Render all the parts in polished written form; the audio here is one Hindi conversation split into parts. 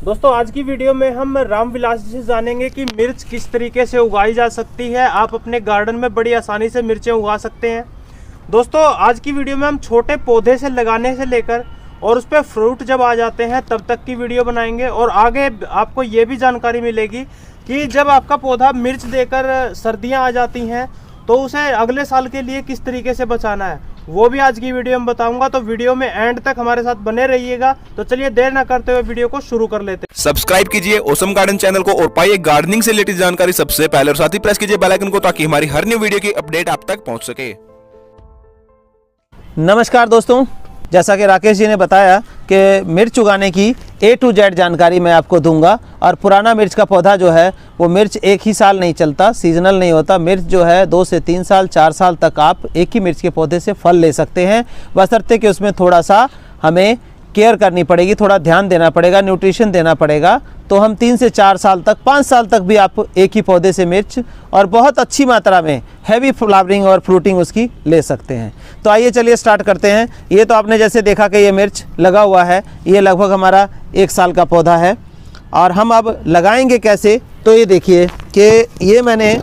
दोस्तों आज की वीडियो में हम रामविलास जी से जानेंगे कि मिर्च किस तरीके से उगाई जा सकती है। आप अपने गार्डन में बड़ी आसानी से मिर्चें उगा सकते हैं। दोस्तों आज की वीडियो में हम छोटे पौधे से लगाने से लेकर और उस पर फ्रूट जब आ जाते हैं तब तक की वीडियो बनाएंगे। और आगे आपको ये भी जानकारी मिलेगी कि जब आपका पौधा मिर्च देकर सर्दियाँ आ जाती हैं तो उसे अगले साल के लिए किस तरीके से बचाना है, वो भी आज की वीडियो में बताऊंगा। तो वीडियो में एंड तक हमारे साथ बने रहिएगा। तो चलिए देर न करते हुए वीडियो को शुरू कर लेते हैं। सब्सक्राइब कीजिए ओसम गार्डन चैनल को और पाइए गार्डनिंग से रिलेटेड जानकारी सबसे पहले, और साथ ही प्रेस कीजिए बेल आइकन को ताकि हमारी हर न्यू वीडियो की अपडेट आप तक पहुंच सके। नमस्कार दोस्तों, जैसा कि राकेश जी ने बताया कि मिर्च उगाने की A to Z जानकारी मैं आपको दूंगा। और पुराना मिर्च का पौधा जो है वो मिर्च एक ही साल नहीं चलता, सीजनल नहीं होता। मिर्च जो है 2 से 3 साल 4 साल तक आप एक ही मिर्च के पौधे से फल ले सकते हैं, बशर्ते कि उसमें थोड़ा सा हमें केयर करनी पड़ेगी, थोड़ा ध्यान देना पड़ेगा, न्यूट्रिशन देना पड़ेगा। तो हम 3 से 4 साल तक 5 साल तक भी आप एक ही पौधे से मिर्च और बहुत अच्छी मात्रा में हैवी फ्लावरिंग और फ्रूटिंग उसकी ले सकते हैं। तो आइए चलिए स्टार्ट करते हैं। ये तो आपने जैसे देखा कि ये मिर्च लगा हुआ है, ये लगभग हमारा 1 साल का पौधा है। और हम अब लगाएंगे कैसे, तो ये देखिए कि ये मैंने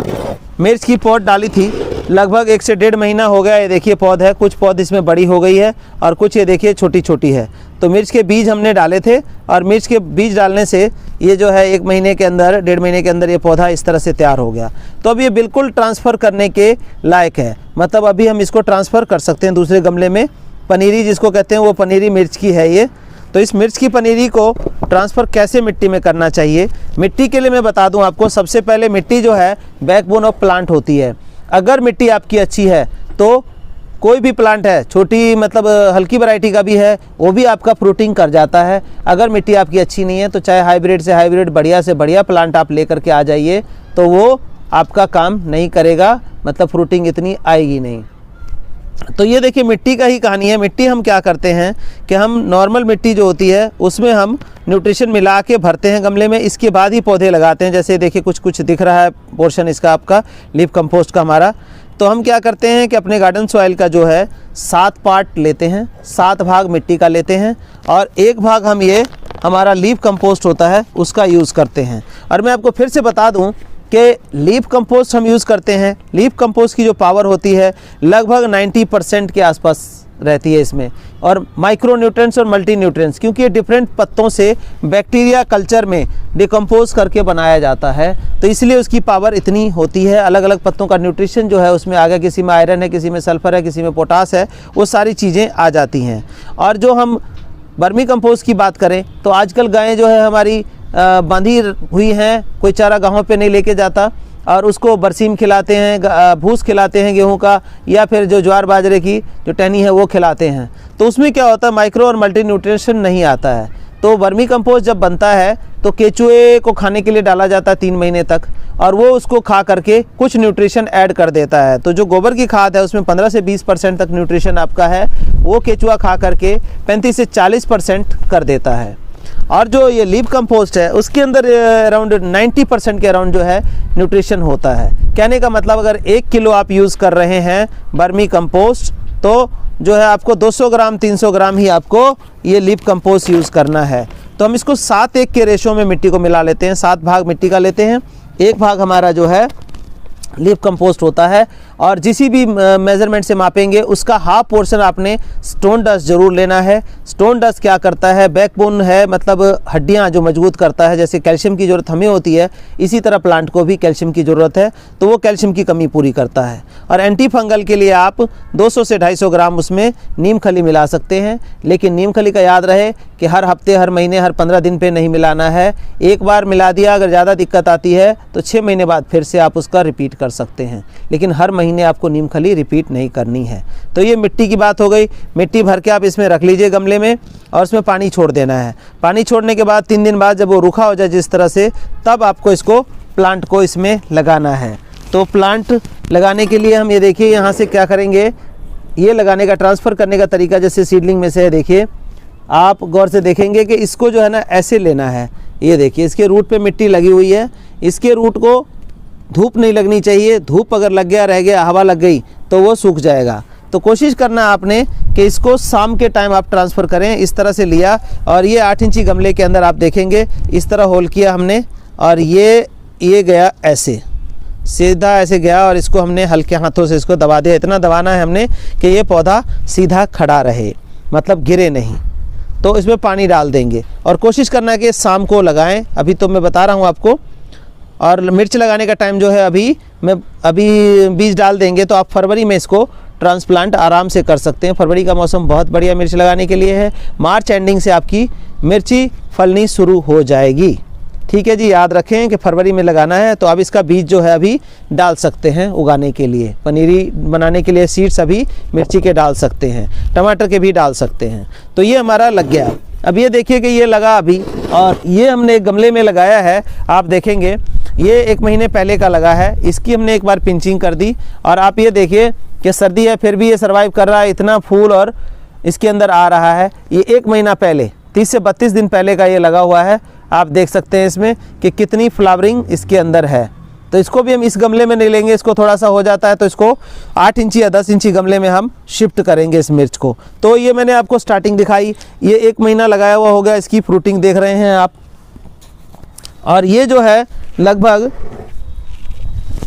मिर्च की पॉट डाली थी, लगभग 1 से 1.5 महीना हो गया। ये देखिए पौध है, कुछ पौध इसमें बड़ी हो गई है और कुछ ये देखिए छोटी छोटी है। तो मिर्च के बीज हमने डाले थे और मिर्च के बीज डालने से ये जो है 1 महीने के अंदर 1.5 महीने के अंदर ये पौधा इस तरह से तैयार हो गया। तो अब ये बिल्कुल ट्रांसफ़र करने के लायक है, मतलब अभी हम इसको ट्रांसफ़र कर सकते हैं दूसरे गमले में। पनीरी जिसको कहते हैं वो पनीरी मिर्च की है ये। तो इस मिर्च की पनीरी को ट्रांसफ़र कैसे मिट्टी में करना चाहिए, मिट्टी के लिए मैं बता दूं आपको। सबसे पहले मिट्टी जो है बैकबोन ऑफ प्लांट होती है। अगर मिट्टी आपकी अच्छी है तो कोई भी प्लांट है, छोटी मतलब हल्की वैरायटी का भी है, वो भी आपका फ्रूटिंग कर जाता है। अगर मिट्टी आपकी अच्छी नहीं है तो चाहे हाइब्रिड से हाइब्रिड बढ़िया से बढ़िया प्लांट आप लेकर के आ जाइए, तो वो आपका काम नहीं करेगा, मतलब फ्रूटिंग इतनी आएगी नहीं। तो ये देखिए मिट्टी का ही कहानी है। मिट्टी हम क्या करते हैं कि हम नॉर्मल मिट्टी जो होती है उसमें हम न्यूट्रिशन मिला के भरते हैं गमले में, इसके बाद ही पौधे लगाते हैं। जैसे देखिए कुछ कुछ दिख रहा है पोर्शन इसका आपका लीफ कंपोस्ट का हमारा। तो हम क्या करते हैं कि अपने गार्डन सॉइल का जो है 7 पार्ट लेते हैं, 7 भाग मिट्टी का लेते हैं और 1 भाग हम ये हमारा लीफ कंपोस्ट होता है उसका यूज़ करते हैं। और मैं आपको फिर से बता दूं कि लीफ कंपोस्ट हम यूज़ करते हैं। लीफ कंपोस्ट की जो पावर होती है लगभग 90% के आसपास रहती है इसमें, और माइक्रो न्यूट्रिएंट्स और मल्टी न्यूट्रिएंट्स, क्योंकि ये डिफरेंट पत्तों से बैक्टीरिया कल्चर में डिकम्पोज करके बनाया जाता है, तो इसलिए उसकी पावर इतनी होती है। अलग अलग पत्तों का न्यूट्रिशन जो है उसमें आ गया, किसी में आयरन है, किसी में सल्फर है, किसी में पोटास है, वो सारी चीज़ें आ जाती हैं। और जो हम वर्मी कंपोस्ट की बात करें तो आजकल गायें जो है हमारी बांधी हुई हैं, कोई चारा गाहों पे नहीं लेके जाता और उसको बरसीम खिलाते हैं, भूस खिलाते हैं गेहूं का, या फिर जो ज्वार बाजरे की जो टहनी है वो खिलाते हैं। तो उसमें क्या होता है, माइक्रो और मल्टी न्यूट्रिशन नहीं आता है। तो वर्मी कंपोस्ट जब बनता है तो केचुए को खाने के लिए डाला जाता है 3 महीने तक, और वो उसको खा करके कुछ न्यूट्रिशन ऐड कर देता है। तो जो गोबर की खाद है उसमें 15 से 20% तक न्यूट्रिशन आपका है, वो केचुआ खा करके 35 से 40% कर देता है। और जो ये लीफ कंपोस्ट है उसके अंदर अराउंड 90% के अराउंड जो है न्यूट्रिशन होता है। कहने का मतलब अगर 1 किलो आप यूज़ कर रहे हैं वर्मी कंपोस्ट तो जो है आपको 200 ग्राम 300 ग्राम ही आपको ये लीफ कंपोस्ट यूज़ करना है। तो हम इसको 7:1 के रेशो में मिट्टी को मिला लेते हैं। 7 भाग मिट्टी का लेते हैं, 1 भाग हमारा जो है लीफ कंपोस्ट होता है। और जिसी भी मेज़रमेंट से मापेंगे उसका हाफ पोर्शन आपने स्टोन डस्ट ज़रूर लेना है। स्टोन डस्ट क्या करता है, बैकबोन है, मतलब हड्डियां जो मजबूत करता है। जैसे कैल्शियम की ज़रूरत हमें होती है, इसी तरह प्लांट को भी कैल्शियम की ज़रूरत है, तो वो कैल्शियम की कमी पूरी करता है। और एंटी फंगल के लिए आप 200 से 250 ग्राम उसमें नीम खली मिला सकते हैं। लेकिन नीम खली का याद रहे कि हर हफ्ते, हर महीने, हर 15 दिन पे नहीं मिलाना है। एक बार मिला दिया, अगर ज़्यादा दिक्कत आती है तो 6 महीने बाद फिर से आप उसका रिपीट कर सकते हैं, लेकिन हर महीने आपको नीम खली रिपीट नहीं करनी है। तो ये मिट्टी की बात हो गई। मिट्टी भर के आप इसमें रख लीजिए गमले में और उसमें पानी छोड़ देना है। पानी छोड़ने के बाद 3 दिन बाद जब वो रूखा हो जाए जिस तरह से, तब आपको इसको प्लांट को इसमें लगाना है। तो प्लांट लगाने के लिए हम ये देखिए यहाँ से क्या करेंगे, ये लगाने का ट्रांसफ़र करने का तरीका जैसे सीडलिंग में से है। देखिए आप गौर से देखेंगे कि इसको जो है ना ऐसे लेना है। ये देखिए इसके रूट पे मिट्टी लगी हुई है, इसके रूट को धूप नहीं लगनी चाहिए। धूप अगर लग गया, रह गया, हवा लग गई तो वो सूख जाएगा। तो कोशिश करना आपने कि इसको शाम के टाइम आप ट्रांसफ़र करें। इस तरह से लिया और ये 8 इंची गमले के अंदर आप देखेंगे इस तरह होल किया हमने और ये गया ऐसे सीधा ऐसे गया और इसको हमने हल्के हाथों से इसको दबा दिया। इतना दबाना है हमने कि ये पौधा सीधा खड़ा रहे, मतलब गिरे नहीं। तो इसमें पानी डाल देंगे और कोशिश करना है कि शाम को लगाएं। अभी तो मैं बता रहा हूँ आपको। और मिर्च लगाने का टाइम जो है अभी बीज डाल देंगे तो आप फरवरी में इसको ट्रांसप्लांट आराम से कर सकते हैं। फरवरी का मौसम बहुत बढ़िया मिर्च लगाने के लिए है। मार्च एंडिंग से आपकी मिर्ची फलनी शुरू हो जाएगी। ठीक है जी, याद रखें कि फरवरी में लगाना है। तो आप इसका बीज जो है अभी डाल सकते हैं उगाने के लिए। पनीरी बनाने के लिए सीड्स अभी मिर्ची के डाल सकते हैं, टमाटर के भी डाल सकते हैं। तो ये हमारा लग गया। अब ये देखिए कि ये लगा अभी और ये हमने एक गमले में लगाया है। आप देखेंगे ये 1 महीने पहले का लगा है। इसकी हमने एक बार पिंचिंग कर दी और आप ये देखिए कि सर्दी है फिर भी ये सर्वाइव कर रहा है। इतना फूल और इसके अंदर आ रहा है। ये 1 महीना पहले 30 से 32 दिन पहले का ये लगा हुआ है। आप देख सकते हैं इसमें कि कितनी फ्लावरिंग इसके अंदर है। तो इसको भी हम इस गमले में नहीं लेंगे, इसको थोड़ा सा हो जाता है तो इसको 8 इंची या 10 इंची गमले में हम शिफ्ट करेंगे इस मिर्च को। तो ये मैंने आपको स्टार्टिंग दिखाई। ये 1 महीना लगाया हुआ हो गया, इसकी फ्रूटिंग देख रहे हैं आप। और ये जो है लगभग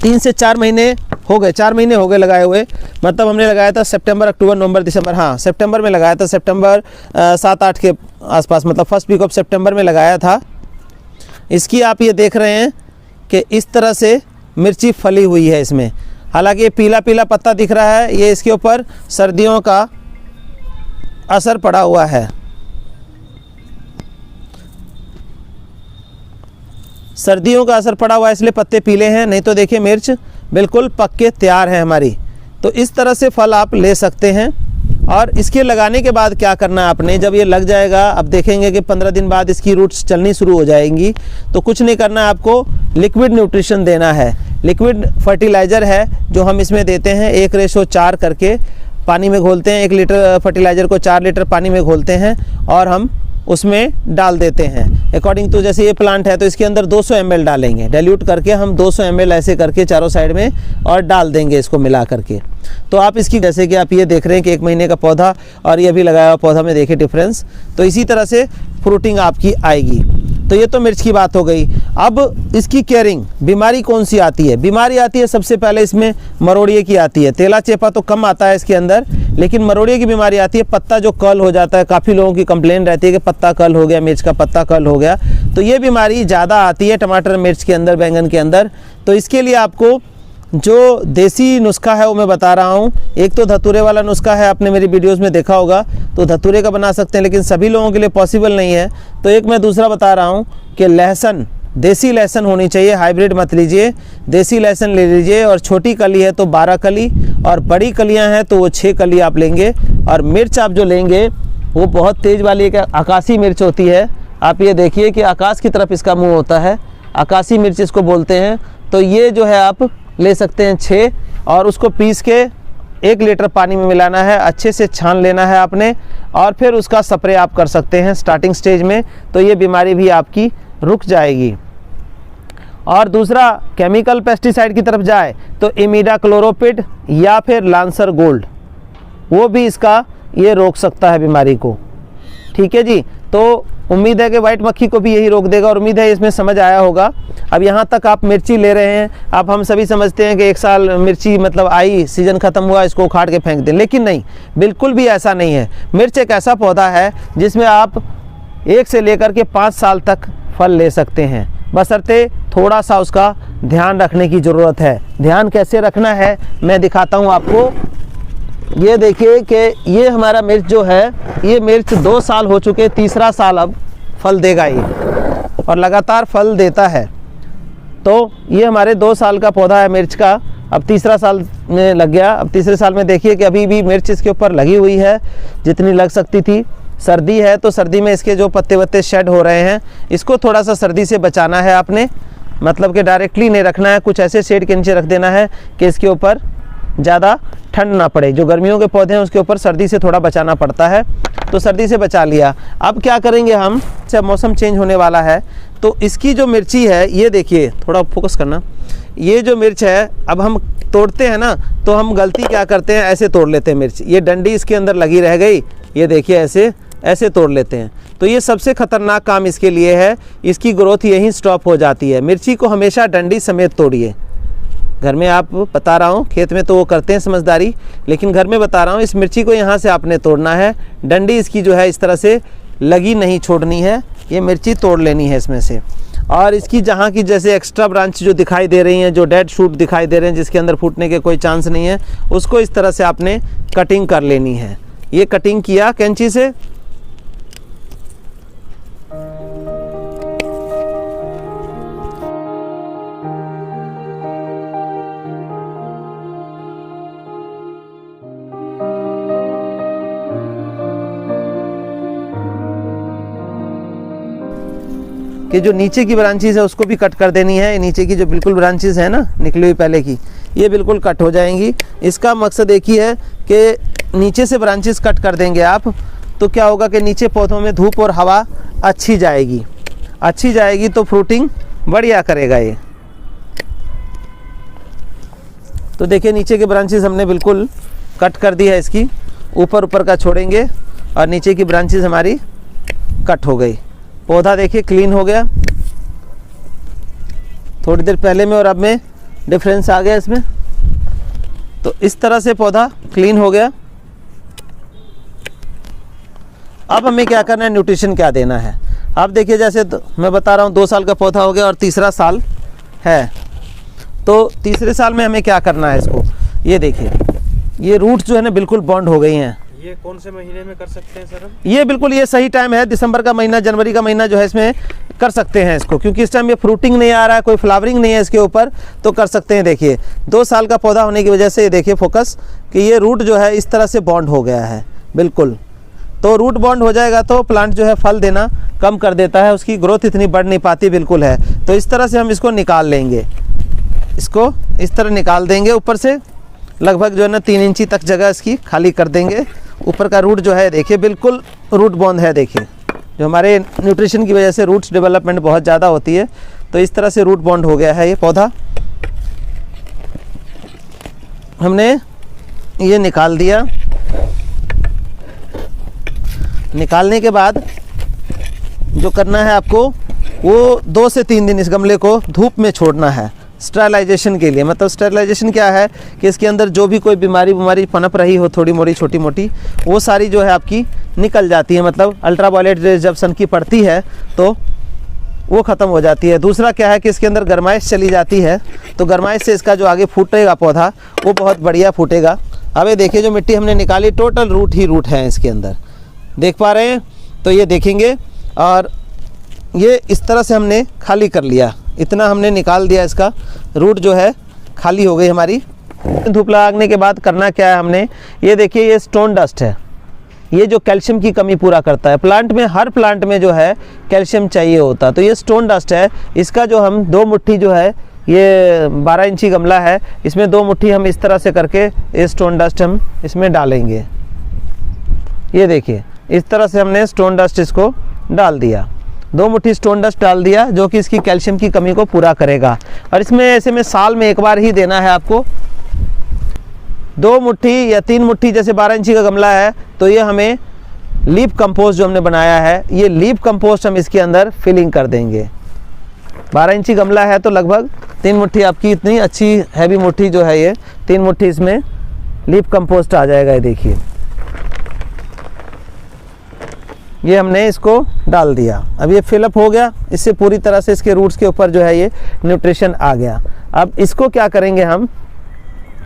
3 से 4 महीने हो गए, 4 महीने हो गए लगाए हुए। मतलब हमने लगाया था सितंबर, अक्टूबर, नवंबर, दिसंबर, हाँ सितंबर में लगाया था। सितंबर 7-8 के आसपास, मतलब फर्स्ट वीक ऑफ सितंबर में लगाया था। इसकी आप ये देख रहे हैं कि इस तरह से मिर्ची फली हुई है इसमें। हालांकि ये पीला पीला पत्ता दिख रहा है, ये इसके ऊपर सर्दियों का असर पड़ा हुआ है। सर्दियों का असर पड़ा हुआ है इसलिए पत्ते पीले हैं, नहीं तो देखिए मिर्च बिल्कुल पक के तैयार है हमारी। तो इस तरह से फल आप ले सकते हैं। और इसके लगाने के बाद क्या करना है आपने, जब ये लग जाएगा अब देखेंगे कि 15 दिन बाद इसकी रूट्स चलनी शुरू हो जाएंगी। तो कुछ नहीं करना है, आपको लिक्विड न्यूट्रिशन देना है। लिक्विड फर्टिलाइज़र है जो हम इसमें देते हैं, 1:4 करके पानी में घोलते हैं। 1 लीटर फर्टिलाइज़र को 4 लीटर पानी में घोलते हैं और हम उसमें डाल देते हैं। अकॉर्डिंग टू जैसे ये प्लांट है तो इसके अंदर 200 ml डालेंगे, डाइल्यूट करके हम 200 ml ऐसे करके चारों साइड में और डाल देंगे इसको मिला करके। तो आप इसकी जैसे कि आप ये देख रहे हैं कि 1 महीने का पौधा और ये अभी लगाया हुआ पौधा में देखिए डिफरेंस। तो इसी तरह से फ्रूटिंग आपकी आएगी। तो ये तो मिर्च की बात हो गई। अब इसकी केयरिंग, बीमारी कौन सी आती है? बीमारी आती है सबसे पहले इसमें मरोड़िए की आती है। तेला चेपा तो कम आता है इसके अंदर, लेकिन मरोड़िए की बीमारी आती है। पत्ता जो कर्ल हो जाता है, काफ़ी लोगों की कंप्लेन रहती है कि पत्ता कर्ल हो गया, मिर्च का पत्ता कर्ल हो गया। तो ये बीमारी ज़्यादा आती है टमाटर, मिर्च के अंदर, बैंगन के अंदर। तो इसके लिए आपको जो देसी नुस्खा है वो मैं बता रहा हूँ। एक तो धतूरे वाला नुस्खा है, आपने मेरी वीडियोस में देखा होगा, तो धतूरे का बना सकते हैं, लेकिन सभी लोगों के लिए पॉसिबल नहीं है। तो एक मैं दूसरा बता रहा हूँ कि लहसुन, देसी लहसुन होनी चाहिए, हाइब्रिड मत लीजिए, देसी लहसुन ले लीजिए। और छोटी कली है तो 12 कली और बड़ी कलियाँ हैं तो वो 6 कली आप लेंगे। और मिर्च आप जो लेंगे वो बहुत तेज़ वाली एक आकाशी मिर्च होती है। आप ये देखिए कि आकाश की तरफ इसका मुँह होता है, आकाशी मिर्च इसको बोलते हैं। तो ये जो है आप ले सकते हैं 6 और उसको पीस के 1 लीटर पानी में मिलाना है, अच्छे से छान लेना है आपने और फिर उसका स्प्रे आप कर सकते हैं स्टार्टिंग स्टेज में। तो ये बीमारी भी आपकी रुक जाएगी। और दूसरा केमिकल पेस्टिसाइड की तरफ जाए तो इमिडाक्लोरोपिड या फिर लांसर गोल्ड, वो भी इसका ये रोक सकता है बीमारी को। ठीक है जी, तो उम्मीद है कि वाइट मक्खी को भी यही रोक देगा और उम्मीद है इसमें समझ आया होगा। अब यहाँ तक आप मिर्ची ले रहे हैं, अब हम सभी समझते हैं कि 1 साल मिर्ची मतलब आई, सीजन ख़त्म हुआ, इसको उखाड़ के फेंक दें, लेकिन नहीं, बिल्कुल भी ऐसा नहीं है। मिर्च एक ऐसा पौधा है जिसमें आप 1 से लेकर के 5 साल तक फल ले सकते हैं, बशर्ते थोड़ा सा उसका ध्यान रखने की ज़रूरत है। ध्यान कैसे रखना है मैं दिखाता हूँ आपको। ये देखिए कि ये हमारा मिर्च जो है, ये मिर्च 2 साल हो चुके, तीसरा साल अब फल देगा ये और लगातार फल देता है। तो ये हमारे 2 साल का पौधा है मिर्च का, अब तीसरा साल में लग गया। अब तीसरे साल में देखिए कि अभी भी मिर्च इसके ऊपर लगी हुई है जितनी लग सकती थी। सर्दी है तो सर्दी में इसके जो पत्ते वत्ते शेड हो रहे हैं, इसको थोड़ा सा सर्दी से बचाना है आपने, मतलब कि डायरेक्टली नहीं रखना है, कुछ ऐसे शेड के नीचे रख देना है कि इसके ऊपर ज़्यादा ठंड ना पड़े। जो गर्मियों के पौधे हैं उसके ऊपर सर्दी से थोड़ा बचाना पड़ता है, तो सर्दी से बचा लिया। अब क्या करेंगे हम, जब मौसम चेंज होने वाला है तो इसकी जो मिर्ची है ये देखिए, थोड़ा फोकस करना, ये जो मिर्च है अब हम तोड़ते हैं ना तो हम गलती क्या करते हैं, ऐसे तोड़ लेते हैं मिर्च, ये डंडी इसके अंदर लगी रह गई, ये देखिए ऐसे ऐसे तोड़ लेते हैं। तो ये सबसे ख़तरनाक काम इसके लिए है, इसकी ग्रोथ यहीं स्टॉप हो जाती है। मिर्ची को हमेशा डंडी समेत तोड़िए। घर में आप बता रहा हूँ, खेत में तो वो करते हैं समझदारी, लेकिन घर में बता रहा हूँ इस मिर्ची को यहाँ से आपने तोड़ना है, डंडी इसकी जो है इस तरह से लगी नहीं छोड़नी है, ये मिर्ची तोड़ लेनी है इसमें से। और इसकी जहाँ की जैसे एक्स्ट्रा ब्रांच जो दिखाई दे रही हैं, जो डेड शूट दिखाई दे रहे हैं जिसके अंदर फूटने के कोई चांस नहीं है, उसको इस तरह से आपने कटिंग कर लेनी है। ये कटिंग किया कैंची से, कि जो नीचे की ब्रांचेस है उसको भी कट कर देनी है। नीचे की जो बिल्कुल ब्रांचेस है ना निकली हुई पहले की, ये बिल्कुल कट हो जाएंगी। इसका मकसद एक ही है कि नीचे से ब्रांचेस कट कर देंगे आप तो क्या होगा कि नीचे पौधों में धूप और हवा अच्छी जाएगी तो फ्रूटिंग बढ़िया करेगा ये। तो देखिए नीचे के ब्रांचेस हमने बिल्कुल कट कर दी है, इसकी ऊपर का छोड़ेंगे और नीचे की ब्रांचेस हमारी कट हो गई। पौधा देखिए क्लीन हो गया, थोड़ी देर पहले में और अब में डिफरेंस आ गया इसमें। तो इस तरह से पौधा क्लीन हो गया। अब हमें क्या करना है, न्यूट्रिशन क्या देना है। अब देखिए जैसे मैं बता रहा हूँ 2 साल का पौधा हो गया और तीसरा साल है, तो तीसरे साल में हमें क्या करना है इसको, ये देखिए ये रूट्स जो है ना बिल्कुल बॉन्ड हो गई हैं। ये कौन से महीने में कर सकते हैं सर हम? ये बिल्कुल ये सही टाइम है, दिसंबर का महीना, जनवरी का महीना जो है इसमें कर सकते हैं इसको, क्योंकि इस टाइम ये फ्रूटिंग नहीं आ रहा है, कोई फ्लावरिंग नहीं है इसके ऊपर, तो कर सकते हैं। देखिए 2 साल का पौधा होने की वजह से ये देखिए फोकस कि ये रूट जो है इस तरह से बॉन्ड हो गया है बिल्कुल। तो रूट बॉन्ड हो जाएगा तो प्लांट जो है फल देना कम कर देता है, उसकी ग्रोथ इतनी बढ़ नहीं पाती बिल्कुल है। तो इस तरह से हम इसको निकाल लेंगे, इसको इस तरह निकाल देंगे ऊपर से, लगभग जो है ना 3 इंची तक जगह इसकी खाली कर देंगे। ऊपर का रूट जो है देखिए बिल्कुल रूट बॉन्ड है। देखिए जो हमारे न्यूट्रिशन की वजह से रूट्स डेवलपमेंट बहुत ज़्यादा होती है, तो इस तरह से रूट बॉन्ड हो गया है ये पौधा। हमने ये निकाल दिया। निकालने के बाद जो करना है आपको वो 2 से 3 दिन इस गमले को धूप में छोड़ना है स्टेरलाइजेशन के लिए। मतलब स्टेरलाइजेशन क्या है कि इसके अंदर जो भी कोई बीमारी पनप रही हो थोड़ी मोड़ी छोटी मोटी, वो सारी जो है आपकी निकल जाती है। मतलब अल्ट्रावायलेट रेज जब सन की पड़ती है तो वो ख़त्म हो जाती है। दूसरा क्या है कि इसके अंदर गर्माइश चली जाती है, तो गर्माइश से इसका जो आगे फूटेगा पौधा वो बहुत बढ़िया फूटेगा। अब ये देखिए जो मिट्टी हमने निकाली टोटल रूट ही रूट है इसके अंदर, देख पा रहे हैं। तो ये देखेंगे और ये इस तरह से हमने खाली कर लिया, इतना हमने निकाल दिया, इसका रूट जो है खाली हो गई हमारी। धूप लगाने के बाद करना क्या है हमने, ये देखिए ये स्टोन डस्ट है, ये जो कैल्शियम की कमी पूरा करता है। प्लांट में हर प्लांट में जो है कैल्शियम चाहिए होता है, तो ये स्टोन डस्ट है। इसका जो हम 2 मुट्ठी जो है, ये 12 इंची गमला है, इसमें 2 मुट्ठी हम इस तरह से करके ये स्टोन डस्ट हम इसमें डालेंगे। ये देखिए इस तरह से हमने स्टोन डस्ट इसको डाल दिया, 2 मुट्ठी स्टोन डस्ट डाल दिया, जो कि इसकी कैल्शियम की कमी को पूरा करेगा। और इसमें ऐसे में साल में एक बार ही देना है आपको। 2 मुट्ठी या 3 मुट्ठी, जैसे 12 इंची का गमला है तो ये हमें लीफ कंपोस्ट जो हमने बनाया है, ये लीफ कंपोस्ट हम इसके अंदर फिलिंग कर देंगे। 12 इंची गमला है तो लगभग 3 मुट्ठी आपकी इतनी अच्छी हैवी मुट्ठी जो है, ये 3 मुट्ठी इसमें लीफ कंपोस्ट आ जाएगा। ये देखिए ये हमने इसको डाल दिया, अब ये फिलअप हो गया, इससे पूरी तरह से इसके रूट्स के ऊपर जो है ये न्यूट्रिशन आ गया। अब इसको क्या करेंगे हम,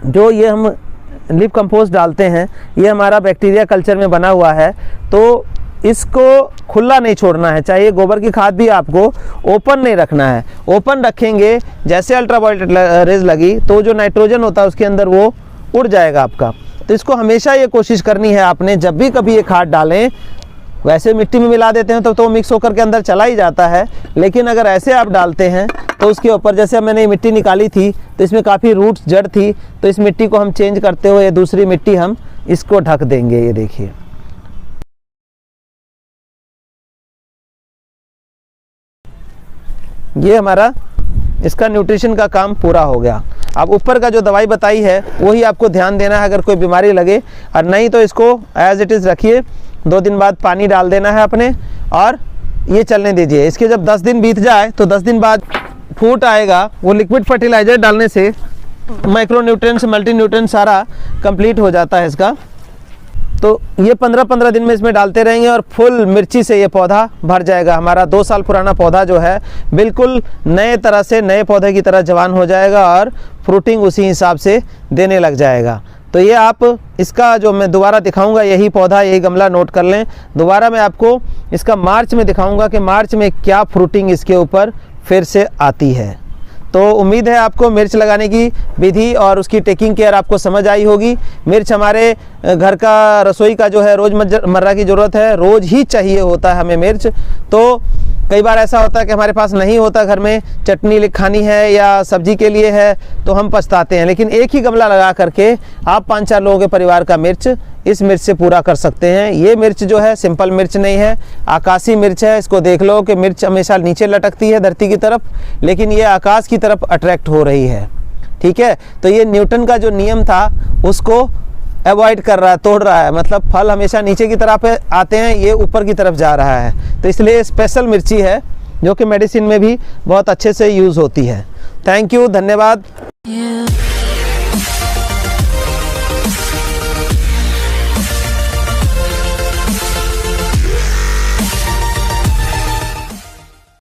जो ये हम लीफ कंपोस्ट डालते हैं ये हमारा बैक्टीरिया कल्चर में बना हुआ है, तो इसको खुला नहीं छोड़ना है। चाहिए गोबर की खाद भी आपको ओपन नहीं रखना है। ओपन रखेंगे जैसे अल्ट्रावायलेट रेज लगी तो जो नाइट्रोजन होता है उसके अंदर वो उड़ जाएगा आपका। तो इसको हमेशा ये कोशिश करनी है आपने, जब भी कभी ये खाद डालें, वैसे मिट्टी में मिला देते हैं तो मिक्स होकर के अंदर चला ही जाता है, लेकिन अगर ऐसे आप डालते हैं तो उसके ऊपर, जैसे मैंने ये मिट्टी निकाली थी तो इसमें काफ़ी रूट्स जड़ थी, तो इस मिट्टी को हम चेंज करते हुए दूसरी मिट्टी हम इसको ढक देंगे। ये देखिए ये हमारा इसका न्यूट्रिशन का काम पूरा हो गया। अब ऊपर का जो दवाई बताई है वही आपको ध्यान देना है अगर कोई बीमारी लगे, और नहीं तो इसको एज इट इज़ रखिए। 2 दिन बाद पानी डाल देना है अपने और ये चलने दीजिए। इसके जब 10 दिन बीत जाए तो 10 दिन बाद फूट आएगा, वो लिक्विड फर्टिलाइज़र डालने से माइक्रो न्यूट्रिएंट्स मल्टी न्यूट्रिएंट्स सारा कंप्लीट हो जाता है इसका। तो ये 15-15 दिन में इसमें डालते रहेंगे और फुल मिर्ची से ये पौधा भर जाएगा। हमारा 2 साल पुराना पौधा जो है बिल्कुल नए तरह से नए पौधे की तरह जवान हो जाएगा और फ्रूटिंग उसी हिसाब से देने लग जाएगा। तो ये आप इसका जो मैं दोबारा दिखाऊंगा, यही पौधा यही गमला नोट कर लें। दोबारा मैं आपको इसका मार्च में दिखाऊंगा कि मार्च में क्या फ्रूटिंग इसके ऊपर फिर से आती है। तो उम्मीद है आपको मिर्च लगाने की विधि और उसकी टेकिंग केयर आपको समझ आई होगी। मिर्च हमारे घर का रसोई का जो है रोज़मर्रा की ज़रूरत है, रोज़ ही चाहिए होता है हमें मिर्च। तो कई बार ऐसा होता है कि हमारे पास नहीं होता घर में, चटनी खानी है या सब्जी के लिए है तो हम पछताते हैं, लेकिन एक ही गमला लगा करके आप 5-4 लोगों के परिवार का मिर्च इस मिर्च से पूरा कर सकते हैं। ये मिर्च जो है सिंपल मिर्च नहीं है, आकाशी मिर्च है। इसको देख लो कि मिर्च हमेशा नीचे लटकती है धरती की तरफ, लेकिन ये आकाश की तरफ अट्रैक्ट हो रही है। ठीक है, तो ये न्यूटन का जो नियम था उसको अवॉइड कर रहा है, तोड़ रहा है। मतलब फल हमेशा नीचे की तरफ आते हैं, ये ऊपर की तरफ जा रहा है। तो इसलिए स्पेशल मिर्ची है जो कि मेडिसिन में भी बहुत अच्छे से यूज़ होती है। थैंक यू, धन्यवाद।